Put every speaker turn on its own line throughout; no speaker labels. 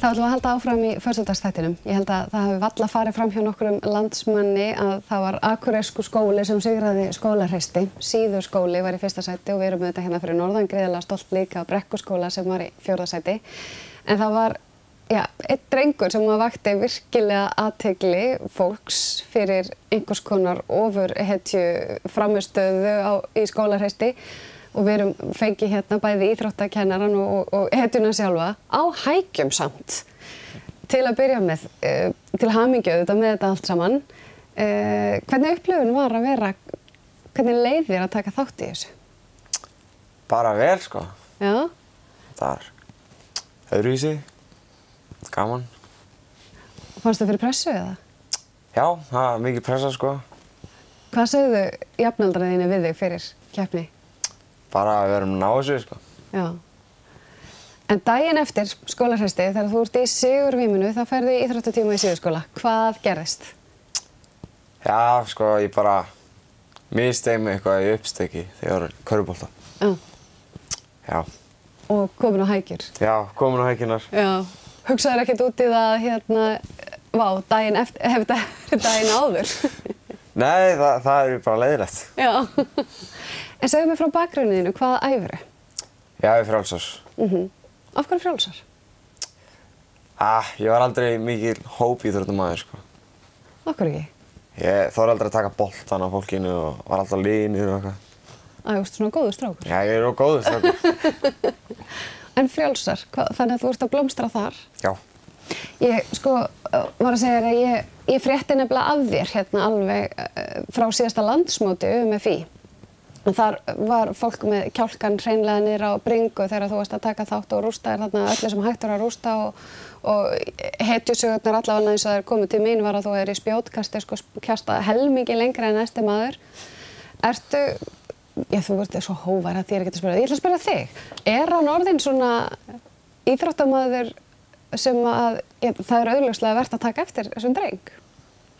Þá ætlum við að halda áfram í föstudagsþættinum. Ég held að það hafi varla farið fram hjá nokkrum landsmanni að það var akureyrskur skóli sem sigraði Skólahreysti. Síðuskóli var í fyrsta sæti og við erum auðvitað hérna fyrir norðan gríðarlega stolt líka á Brekkuskóla sem var í fjórða sæti. En það var einn drengur sem vakti virkilega athygli fólks fyrir einhvers konar ofurhetju frammistöðu í Skólahreysti. Og við erum fengið hérna bæði íþróttakennaran og hetjuna sjálfa á hækjum samt. Til að byrja með, til hamingju auðvitað með þetta allt saman. Hvernig upplifun var að vera, hvernig leið þér að taka þátt í þessu?
Bara vel, sko.
Já?
Það öðruvísi, gaman.
Fannstu fyrir pressu eða?
Já, það var mikið pressa, sko.
Hvað sögðu jafnaldraðinni við þig fyrir keppni?
Bara að við erum að ná þessu, sko.
Já. En daginn eftir Skólahreysti, þegar þú ert í sigurvíminu, þá ferðu í íþróttatíma í Síðuskóla. Hvað gerðist?
Já, sko, ég bara missteig mig eitthvað í uppsteki þegar ég var í körfubolta.
Já.
Já.
Og komin á hækjur?
Já, komin á hækjurnar.
Já. Hugsaður ekkert út í það, daginn eftir, hefur þetta verið daginn áður?
Nei, það er bara leiðilegt.
Já. En segðu mér frá bakgrunniðinu, hvaða æfuru?
Já, ég er frjálsar.
Af hverju frjálsar?
Ég var aldrei mikil hópíþróttamaður, sko.
Af hverju ekki?
Ég þorði aldrei að taka boltan á fólkinu og var alltaf liðinur og eitthvað.
Þú ert svona góður strákur?
Já, ég er góður strákur.
En frjálsar, þannig að þú ert að blómstra þar?
Já.
Ég, var að segja þér að ég frétti nefnilega af þér hérna alveg frá síðasta landsmóti UMFÍ. Þar var fólk með kjálkan hreinlega niður á bringu þegar þú varst að taka þátt og rústa þarna öllu sem hægt var að rústa og hetjusögurnar allavega eins og þær komið til mín var að þú í spjótkasti kjasta helmingi lengra en næsti maður. Þú ert svo hógvær að þér ekki að spyrja. Ég ætla að spyrja þig. Er hann orðinn svona íþróttamaður sem að það er augljóslega vert að taka eftir þessum dreng?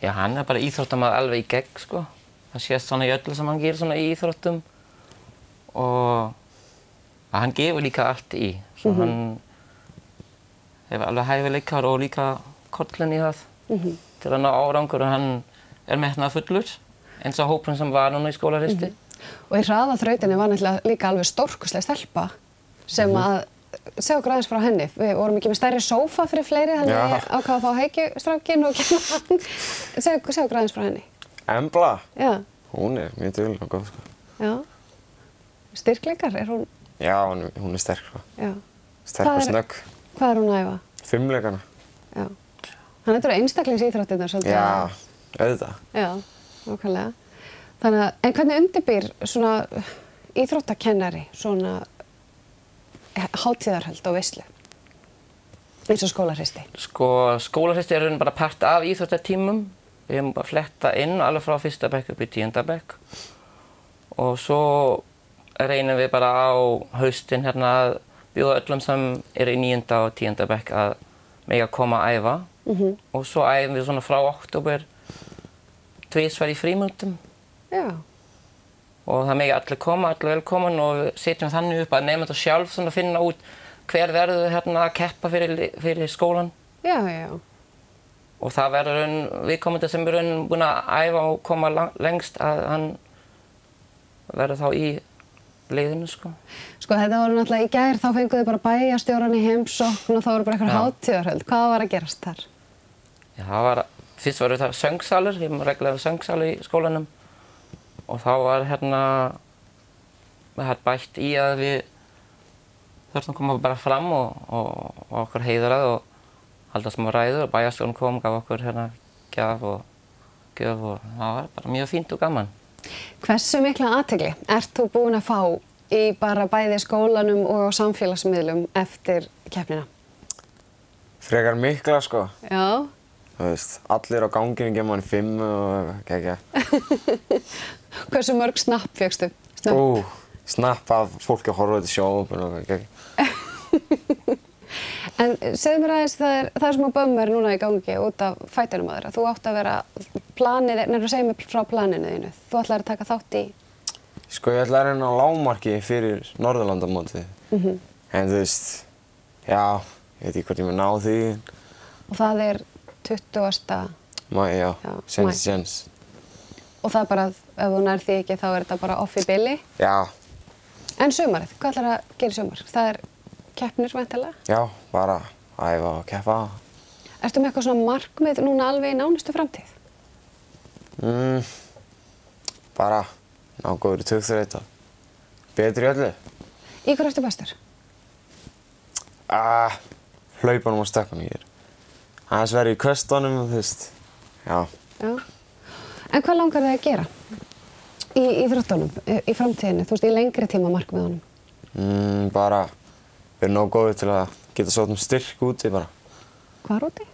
Já, hann er bara íþróttamaður alveg í gegn, sko. Það sést svona í öllu sem hann gerir svona í íþróttum og hann gefur líka allt í. Svo hann hefur alveg hæfileikar og líka kollin í það til að ná árangur og hann er metnaðarfullur eins og hópurinn sem var núna í Skólahreysti.
Og í hraðaþrautinni var náttúrulega líka alveg stórkostleg stelpa sem að segja okkur aðeins frá henni. Við vorum ekki með stærri sófa fyrir fleiri þannig að ég ákvað að fá hækjustrákinn og kenna hann. Segja okkur aðeins frá henni.
Embla?
Já.
Hún er mjög dugleg og góð, sko.
Já. Styrkleikar, er hún?
Já, hún er sterk, sko.
Já.
Sterk og snögg.
Hvað er hún að æfa?
Fimleikana.
Já. Þannig að þetta eru einstaklingsíþróttirnar svolítið.
Já, auðvitað.
Já, nákvæmlega. Þannig að, en hvernig undirbýr svona íþróttakennari svona hátíðarhöld og veislu? Eins og Skólahreysti.
Sko, Skólahreysti er bara part af íþróttatímum. Við hefum bara fletta inn alveg frá 1. bekk upp í 10. bekk. Og svo reynum við bara á haustinn hérna að bjóða öllum sem eru í 9. og 10. bekk að mega koma að æfa. Og svo æfum við svona frá október tvisvar í frímínútum.
Já.
Og það mega allir koma, allir velkomin og við setjum þannig upp að nemendur sjálf svona finna út hver verður hérna að keppa fyrir skólan.
Já, já.
Og það verður viðkomandi sem er búinn að æfa og koma lengst að hann verður þá í liðinu, sko. Sko
þetta voru náttúrulega í gær, þá fenguðu bara bæjarstjóran í heimsókn og þá voru bara eitthvað hátíðarhöld. Hvað var að gerast þar? Já,
fyrst voru það söngsalur, við erum reglulega söngsalur í skólanum. Og þá var við bætt í að við þurftum að koma bara fram og okkur heiðrað og halda smá ræður og bæjarstjórinn kom, gaf okkur gjöf og það var bara mjög fínt og gaman.
Hversu mikla athygli ert þú búin að fá í bara bæði skólanum og á samfélagsmiðlum eftir keppnina?
Frekar mikla, sko.
Já.
Þú veist, allir á ganginu gefa manni 5 og gegja.
Hversu mörg snapp fékkstu?
Snapp af fólki að horfa til sjónvarpinu og gegja.
En segðu mér aðeins, það er smá bömmur núna í gangi út af fætinum á þeirra. Þú átt að vera planið, segðu mér frá planinu þínu. Þú ætlar að taka þátt í?
Sko, ég ætla að reyna á lágmarki fyrir Norðurlandamótið. En þú veist, já, Ég veit ekki hvort ég mun ná því.
Og það er 20.
Já,
maí.
séns.
Og það er bara, ef þú nær því ekki, þá er þetta bara off í bili.
Já.
En sumarið, hvað ætlar að gera í sumar? Það er keppnir væntanlega?
Já, bara æfa og keppa.
Ertu með eitthvað svona markmið núna alveg í nánustu framtíð?
Bara ná góður í tugþraut og betri í öllu.
Í hverju ertu bestur?
Hlaupunum og stökkunum ég er. Aðeins verið í köstunum, þú veist. Já.
Já. En hvað langar þig að gera í íþróttunum, í framtíðinni, þú veist, í lengri tíma markmiðunum?
Bara verið nóg góður til að geta sótt styrk úti bara.
Hvar úti?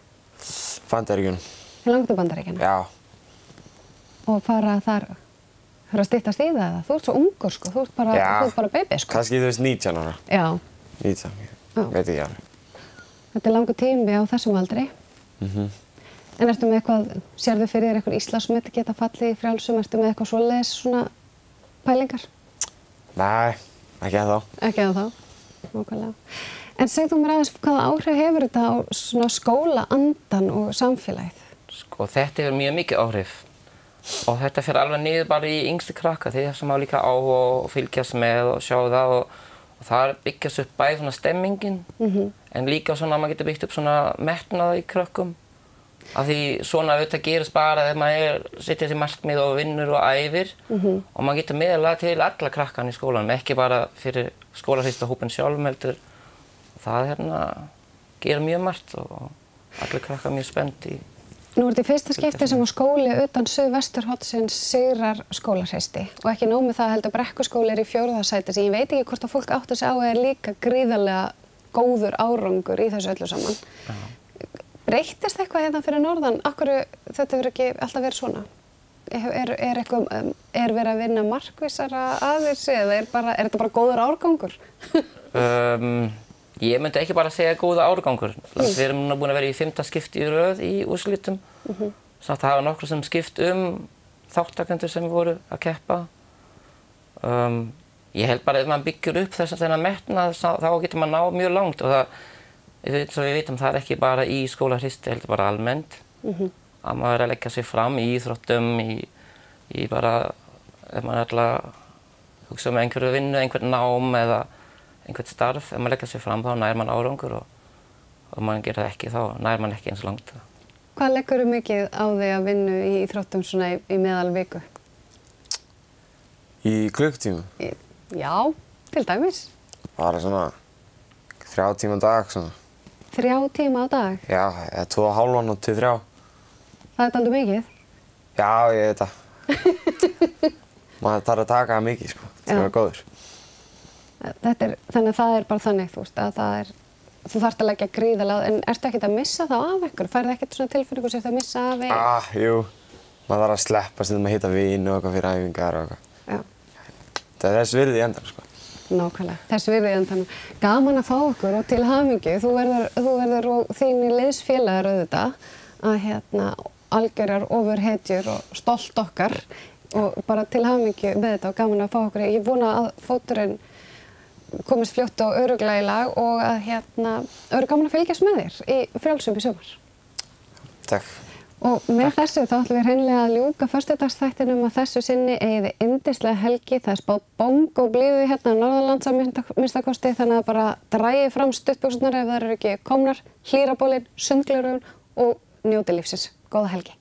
Bandaríkjunum.
Þið langar til Bandaríkjanna?
Já.
Og fara þar, að styttast í það eða? Þú ert svo ungur, sko, þú ert bara baby, sko.
Kannski þú veist 19 ára.
Já.
19, ég veit ekki alveg.
Þetta er langur tími á þessum aldri. En ertu með eitthvað, sérðu fyrir þér eitthvað Íslandsmet geta fallið í frjálsum, ertu með eitthvað svoleiðis svona pælingar?
Nei, ekki ennþá.
Ekki ennþá, nákvæmlega. En segðu mér aðeins, hvaða áhrif hefur þetta á svona skólaandan og samfélagið?
Sko, þetta hefur mjög mikið áhrif. Og þetta fer alveg niður bara í yngstu krakka, þeir sem hafa líka áhuga og fylgjast með og sjá það og það byggjast upp bæði svona stemmingin, en líka svona maður getur byggt upp svona metnað í krökkum. Af því svona auðvitað gerist bara þegar maður setja sér markmið og vinnur og æfir og maður getur miðlað til alla krakkan í skólanum, ekki bara fyrir skólahristahópinn sjálfum heldur. Það gerir mjög margt og allir krakkar mjög spennt í.
Nú er þetta í fyrsta skipti sem skóli utan Suðvesturhornsins sigrar skólahreysti og ekki nóg með það heldur Brekkuskóli er í 4. sæti sem ég veit ekki hvort að fólk átti sig á er líka gríðarlega góður árangur í þessu öllu saman. Breyttist eitthvað hérna fyrir norðan? Akkur þetta hefur ekki alltaf verið svona? Er verið að vinna markvissara að þessu eða er þetta bara góður árgangur?
Ég myndi ekki bara segja góða árgangur. Við erum núna búin að vera í 5. skipti í röð í úrslitum. Samt það hafa nokkur sem skipt þáttakendur sem voru að keppa. Ég held bara ef maður byggjur upp þennan metnað þá getur maður náð mjög langt og eins og við vitum það er ekki bara í skólahreysti, heldur bara almennt. Að maður er að leggja sig fram í íþróttum, í bara, ef maður er alltaf hugsa einhverju vinnu, einhvern nám eða einhvern starf, ef maður leggja sig fram þá nær maður árangur og maður gerir það ekki þá nær maður ekki eins langt.
Hvað leggurðu mikið á því að vinna í íþróttum svona í meðal viku?
Í klukkutíma?
Já, til dæmis.
Bara svona 3 tíma á dag svona.
3 tíma á dag?
Já, 2,5 til 3.
Það er dálítið mikið?
Já, ég veit það. Maður þarf að taka það mikið, sko, til að vera góður. Þannig að það er bara þannig, þú veist, að þú þarft að leggja gríðarlega, en ertu ekkert að missa þá af ykkur? Færðu ekkert svona tilfinningu sem þú að missa af ykkur? Jú. Maður þarf að sleppa stundum að hitta vini og eitthvað fyrir æfingar og eitthvað.
Já.
Það er þess virði í endan, sko.
Nákvæmlega, þess virði í endan. Gaman að fá okkur og til hamingju. Þú verður og þínir liðsfélagar auðvitað að algjörar ofurhetjur og stolt okkar og bara til hamingju með þetta og gaman að fá okkur. Ég vona að fóturinn komist fljótt og örugglega í lag og að verður gaman að fylgjast með þér í frjálsum í sumar.
Takk.
Og með þessu þá ætlum við hreinlega að ljúka föstudagsþættinum að þessu sinni eigið þið yndislega helgi. Það er spáð bongóblíðu hérna á Norðurlands að minnsta kosti þannig að bara dragið fram stuttbuxurnar ef þær eru ekki komnar, hlýrabólinn, sundgleraugun og njótið lífsins. Góða helgi.